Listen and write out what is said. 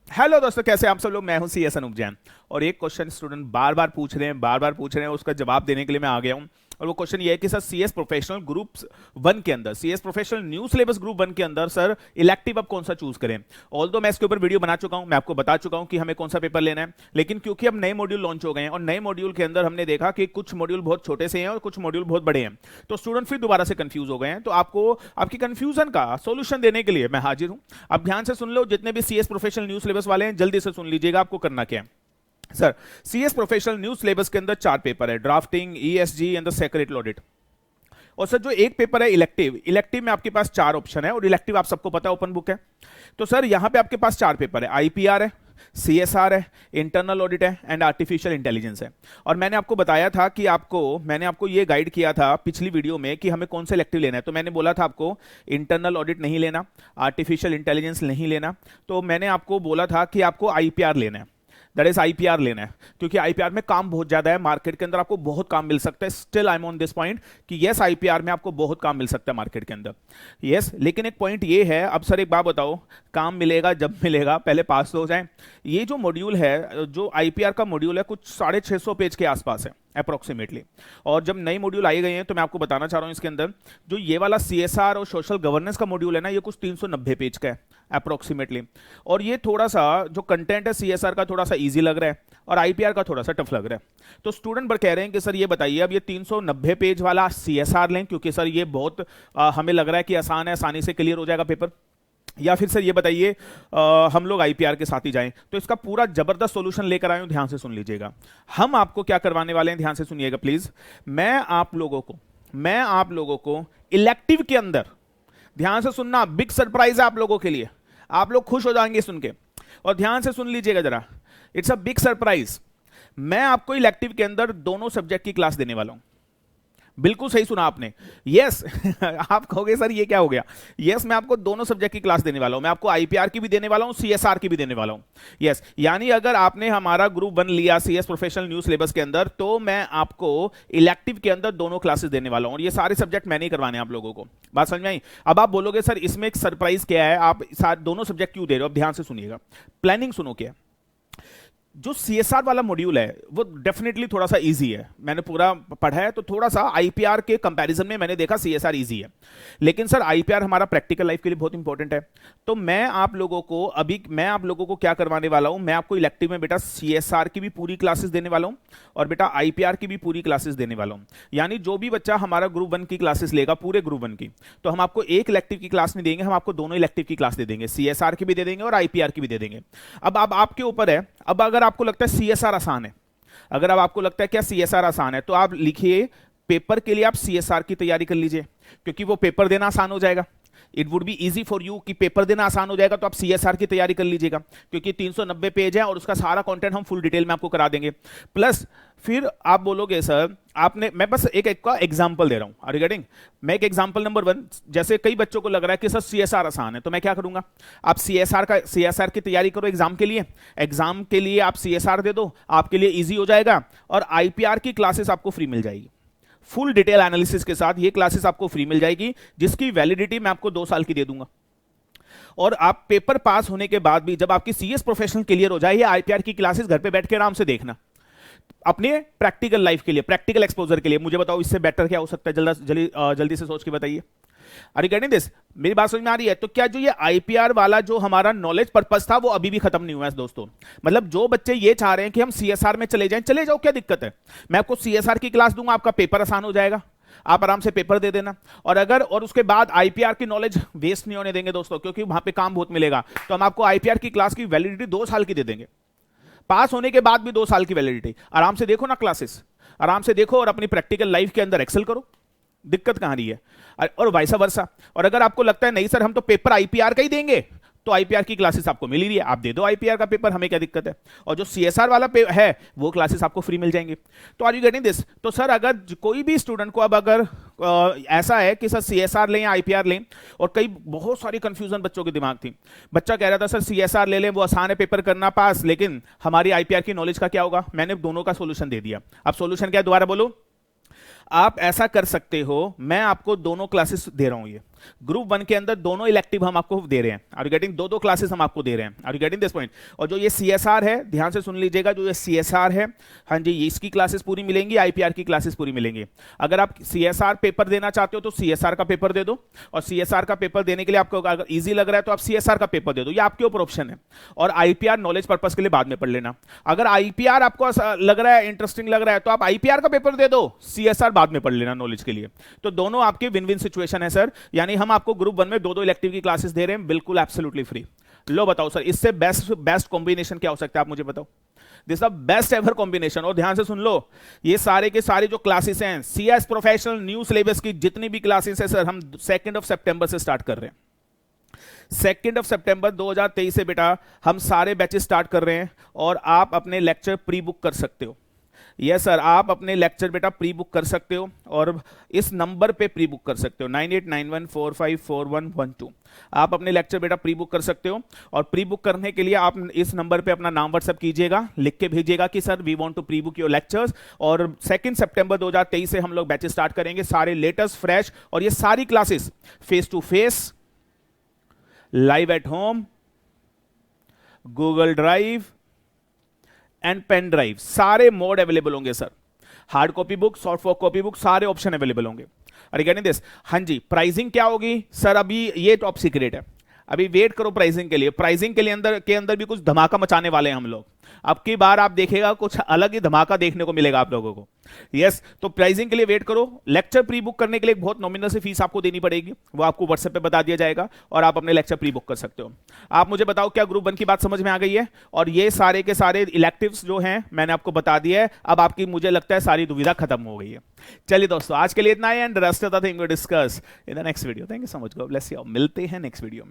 Hello दोस्तों, कैसे आप सब लोग। मैं हूं CS अनूप जैन। और एक क्वेश्चन स्टूडेंट बार बार पूछ रहे हैं, उसका जवाब देने के लिए मैं आ गया हूं। और वो क्वेश्चन ये है कि सर CS प्रोफेशनल ग्रुप 1 के अंदर, CS professional new syllabus group 1 के अंदर सर इलेक्टिव अब कौन सा चूज करें। ऑल्दो मैं इसके ऊपर वीडियो बना चुका हूं, मैं आपको बता चुका हूं कि हमें कौन सा पेपर लेना है, लेकिन क्योंकि अब नए मॉड्यूल लॉन्च हो गए हैं और नए मॉड्यूल के अंदर हमने देखा कि कुछ मॉड्यूल बहुत छोटे से हैं और कुछ मॉड्यूल बहुत बड़े हैं, तो स्टूडेंट फिर दोबारा से कंफ्यूज हो गए हैं। तो आपको आपकी कंफ्यूजन का सॉल्यूशन देने के लिए मैं हाजिर हूं। अब ध्यान से सुन लो, जितने भी CS प्रोफेशनल न्यू सिलेबस वाले हैं जल्दी से सुन लीजिएगा आपको करना क्या है। Sir, CS professional new syllabus के अंदर 4 पेपर है, drafting, ESG and the secretary audit. और सर जो एक पेपर है इलेक्टिव, इलेक्टिव में आपके पास 4 ऑप्शन है और इलेक्टिव आप सबको पता है ओपन बुक है। तो सर यहां पे आपके पास 4 पेपर है, IPR है, CSR है, इंटरनल ऑडिट है एंड आर्टिफिशियल इंटेलिजेंस है। और मैंने आपको बताया था कि मैंने आपको ये गाइड किया था पिछली वीडियो में कि हमें कौन सा इलेक्टिव लेना है। तो मैंने बोला था आपको इंटरनल ऑडिट नहीं लेना, आर्टिफिशियल इंटेलिजेंस नहीं लेना, तो मैंने आपको बोला था कि आपको IPR लेना है, दैट इज IPR लेना है, क्योंकि IPR में काम बहुत ज्यादा है, मार्केट के अंदर आपको बहुत काम मिल सकता है। Still I am on this point कि यस IPR में आपको बहुत काम मिल सकता है मार्केट के अंदर, यस। लेकिन एक पॉइंट ये है, अब सर एक बात बताओ, काम मिलेगा जब मिलेगा, पहले पास तो हो जाए। ये जो मॉड्यूल है, जो IPR का मॉड्यूल है, कुछ 650 पेज के आसपास है अप्रोक्सीमेटली। और जब नए मॉड्यूल आए गए हैं तो मैं आपको बताना चाह रहा हूं इसके अंदर जो ये वाला CSR और सोशल गवर्नेंस का मॉड्यूल है ना, ये कुछ 390 पेज का है अप्रोक्सीमेटली। और ये थोड़ा सा जो कंटेंट है CSR का थोड़ा सा इजी लग रहा है और IPR का थोड़ा सा टफ लग रहा है। तो स्टूडेंट कह रहे हैं कि सर ये बताइए, अब ये 390 पेज वाला CSR लें क्योंकि सर ये बहुत हमें लग रहा है कि आसान है, आसानी से क्लियर हो जाएगा पेपर, या फिर सर ये बताइए हम लोग IPR के साथ ही जाएं। तो इसका पूरा जबरदस्त सॉल्यूशन लेकर आए हूं, ध्यान से सुन लीजिएगा। हम आपको क्या करवाने वाले हैं, ध्यान से सुनिएगा प्लीज। मैं आप लोगों को इलेक्टिव के अंदर, ध्यान से सुनना, बिग सरप्राइज है आप लोगों के लिए, आप लोग खुश हो जाएंगे सुन के, और ध्यान से सुन लीजिएगा जरा, इट्स अ बिग सरप्राइज। मैं आपको इलेक्टिव के अंदर दोनों सब्जेक्ट की क्लास देने वाला हूं। बिल्कुल सही सुना आपने, यस। आप कहोगे सर ये क्या हो गया, यस मैं आपको दोनों सब्जेक्ट की क्लास देने वाला हूं। मैं आपको IPR की भी देने वाला हूं, CSR की भी देने वाला हूं, यस। यानी अगर आपने हमारा ग्रुप 1 लिया CS प्रोफेशनल न्यू सिलेबस के अंदर, तो मैं आपको इलेक्टिव के अंदर दोनों क्लासेस देने वाला हूं। और ये सारे सब्जेक्ट मैंने ही करवाने हैं आप लोगों को, बात समझ में आई। अब आप बोलोगे सर इसमें एक सरप्राइज क्या है, आप दोनों सब्जेक्ट क्यों दे रहे हो। अब ध्यान से सुनिएगा, प्लानिंग सुनो क्या। जो CSR वाला मॉड्यूल है वो डेफिनेटली थोड़ा सा इजी है, मैंने पूरा पढ़ा है, तो थोड़ा सा IPR के कंपैरिजन में मैंने देखा CSR इजी है। लेकिन सर IPR हमारा प्रैक्टिकल लाइफ के लिए बहुत इंपॉर्टेंट है। तो मैं आप लोगों को क्या करवाने वाला हूं, मैं आपको इलेक्टिव में बेटा CSR की भी पूरी क्लासेस देने वाला हूं और बेटा IPR की भी पूरी क्लासेस देने वाला हूं। यानी जो भी बच्चा हमारा ग्रुप 1 की क्लासेस लेगा, पूरे ग्रुप 1 की, तो हम आपको एक इलेक्टिव की क्लास नहीं देंगे, हम आपको दोनों इलेक्टिव की क्लास दे देंगे, CSR की भी दे देंगे और IPR की भी दे देंगे। अब आपके ऊपर है, अब अगर आपको लगता है CSR आसान है, अगर अब आपको लगता है क्या CSR आसान है, तो आप लिखिए पेपर के लिए आप CSR की तैयारी कर लीजिए, क्योंकि वो पेपर देना आसान हो जाएगा। It would be easy for you कि पेपर देना आसान हो जाएगा, तो आप CSR की तैयारी कर लीजिएगा, क्योंकि 390 पेज है और उसका सारा कंटेंट हम फुल डिटेल में आपको करा देंगे। प्लस फिर आप बोलोगे सर आपने, मैं बस एक का एग्जांपल दे रहा हूं रिगार्डिंग, मैं एक एग्जांपल नंबर 1, जैसे कई बच्चों को लग रहा है कि सर CSR आसान है, तो मैं क्या करूंगा, आप CSR की तैयारी करो एग्जाम के लिए आप CSR दे दो, आपके लिए इजी हो जाएगा। और IPR की क्लासेस आपको फ्री मिल जाएगी, फुल डिटेल एनालिसिस के साथ ये क्लासेस आपको फ्री मिल जाएगी, जिसकी वैलिडिटी मैं आपको 2 साल की दे दूंगा। और आप पेपर पास होने के बाद भी जब आपकी CS प्रोफेशनल क्लियर हो जाए, ये IPR की क्लासेस घर पे बैठ के आराम से देखना, अपने प्रैक्टिकल लाइफ के लिए, प्रैक्टिकल एक्सपोजर के लिए। मुझे बताओ इससे बेटर क्या हो सकता है, जल्दी से सोच के बताइए। रिगार्डिंग दिस मेरी बात समझ में आ रही है। तो क्या जो ये IPR वाला जो हमारा नॉलेज पर्पस था वो अभी भी खत्म नहीं हुआ है दोस्तों। मतलब जो बच्चे ये चाह रहे हैं कि हम CSR में चले जाओ, क्या दिक्कत है, मैं आपको CSR की क्लास दूंगा, आपका पेपर आसान हो जाएगा, आप आराम से पेपर दे देना। और उसके बाद IPR की नॉलेज वेस्ट नहीं होने देंगे दोस्तों, क्योंकि वहां पे काम बहुत मिलेगा। तो हम आपको IPR की क्लास की वैलिडिटी 2 साल की दे देंगे, पास होने के बाद भी 2 साल की वैलिडिटी। आराम से देखो ना क्लासेस, आराम से देखो और अपनी प्रैक्टिकल लाइफ के अंदर एक्सेल करो, दिक्कत कहां रही है। और वाइसा वर्सा। और अगर आपको लगता है नहीं सर हम तो पेपर IPR का ही देंगे, तो IPR की क्लासेस आपको मिल ही रही है, आप दे दो IPR का पेपर, हमें क्या दिक्कत है। और जो CSR वाला है वो क्लासेस आपको फ्री मिल जाएंगे। तो आर यू गेटिंग दिस। तो सर अगर कोई भी स्टूडेंट को अब अगर ऐसा है कि सर CSR लें या IPR लें, और कई बहुत सारी कंफ्यूजन बच्चों के दिमाग थी, बच्चा कह रहा था सर CSR ले लें, वो आसान है पेपर करना पास, लेकिन हमारी IPR की नॉलेज का क्या होगा। मैंने दोनों का सोल्यूशन दे दिया। अब सोल्यूशन क्या है दोबारा बोलो। आप ऐसा कर सकते हो, मैं आपको दोनों क्लासेस दे रहा हूं, ये ग्रुप 1 के अंदर दोनों इलेक्टिव हम आपको दे रहे हैं, आर यू गेटिंग, दो क्लासेस हम आपको दे रहे हैं, are you getting this point. और जो ये सीएसआर है, ध्यान से सुन लीजिएगा, जो ये सीएसआर है, हाँ जी, इसकी क्लासेस पूरी मिलेंगी, आईपीआर की क्लासेस पूरी मिलेंगी। अगर आप सीएसआर पेपर देना चाहते हो तो सीएसआर का पेपर दे दो, और सीएसआर का पेपर देने के लिए आपको अगर इजी लग रहा है तो आप सीएसआर का पेपर दे दो, ये आपके ऊपर ऑप्शन है। और आईपीआर नॉलेज पर्पस के लिए बाद में पढ़ लेना। अगर आईपीआर आपको लग रहा है, इंटरेस्टिंग लग रहा है, तो आप आईपीआर का पेपर दे दो, सीएसआर बाद में पढ़ लेना नॉलेज के लिए। तो दोनों आपके विन विन सिचुएशन है सर, यानी हम आपको ग्रुप 1 में दो इलेक्टिव की क्लासेस दे रहे हैं, बिल्कुल एब्सोल्युटली फ्री। लो बताओ सर, इससे बेस्ट कॉम्बिनेशन क्या हो सकता है, आप मुझे बताओ। This is the best ever combination. और ध्यान से सुन लो, ये सारे के सारे जो क्लासेस हैं सीएस प्रोफेशनल न्यू सिलेबस की जितनी भी क्लासेस है सर, हम 2 सितंबर से स्टार्ट कर रहे हैं। 2 सितंबर 2023 से बेटा हम सारे बैचेस स्टार्ट कर रहे हैं, और आप अपने लेक्चर प्री बुक कर सकते हो। यस सर, आप अपने लेक्चर बेटा प्री बुक कर सकते हो, और इस नंबर पे प्री बुक कर सकते हो 9891454112। आप अपने लेक्चर बेटा प्री बुक कर सकते हो, और प्री बुक करने के लिए आप इस नंबर पे अपना नाम व्हाट्सएप कीजिएगा, लिख के भेजिएगा कि sir we want to pre book your lectures. और 2 सितंबर 2023 से हम लोग बैचेस स्टार्ट करेंगे, सारे लेटेस्ट फ्रेश, और ये सारी classes face to face, live at home, Google drive and pen drive, सारे मोड अवेलेबल होंगे sir. Hard copy book, soft copy book, सारे ऑप्शन अवेलेबल होंगे। अरे गेटिंग दिस, हाँ जी। प्राइसिंग क्या होगी सर, अभी ये टॉप सीक्रेट है, अभी वेट करो प्राइसिंग के लिए। प्राइसिंग के लिए अंदर भी कुछ धमाका मचाने वाले हैं हम लोग। अब की बार आप देखेगा कुछ अलग ही धमाका देखने को मिलेगा आप लोगों को। यस, तो प्राइसिंग के लिए वेट करो। लेक्चर प्री बुक करने के लिए बहुत नॉमिनल से फीस आपको देनी पड़ेगी, वो आपको व्हाट्सएप पे बता दिया जाएगा, और आप अपने लेक्चर प्री बुक कर सकते हो। आप मुझे बताओ, क्या ग्रुप 1 की बात समझ में आ गई है? और ये सारे के सारे इलेक्टिव्स जो हैं मैंने आपको बता दिया है। अब आपकी मुझे लगता है सारी दुविधा खत्म हो गई है। चलिए दोस्तों, आज के लिए इतना ही, and rest of the thing we discuss in the next video. Thank you so much, god bless you. मिलते हैं नेक्स्ट वीडियो में।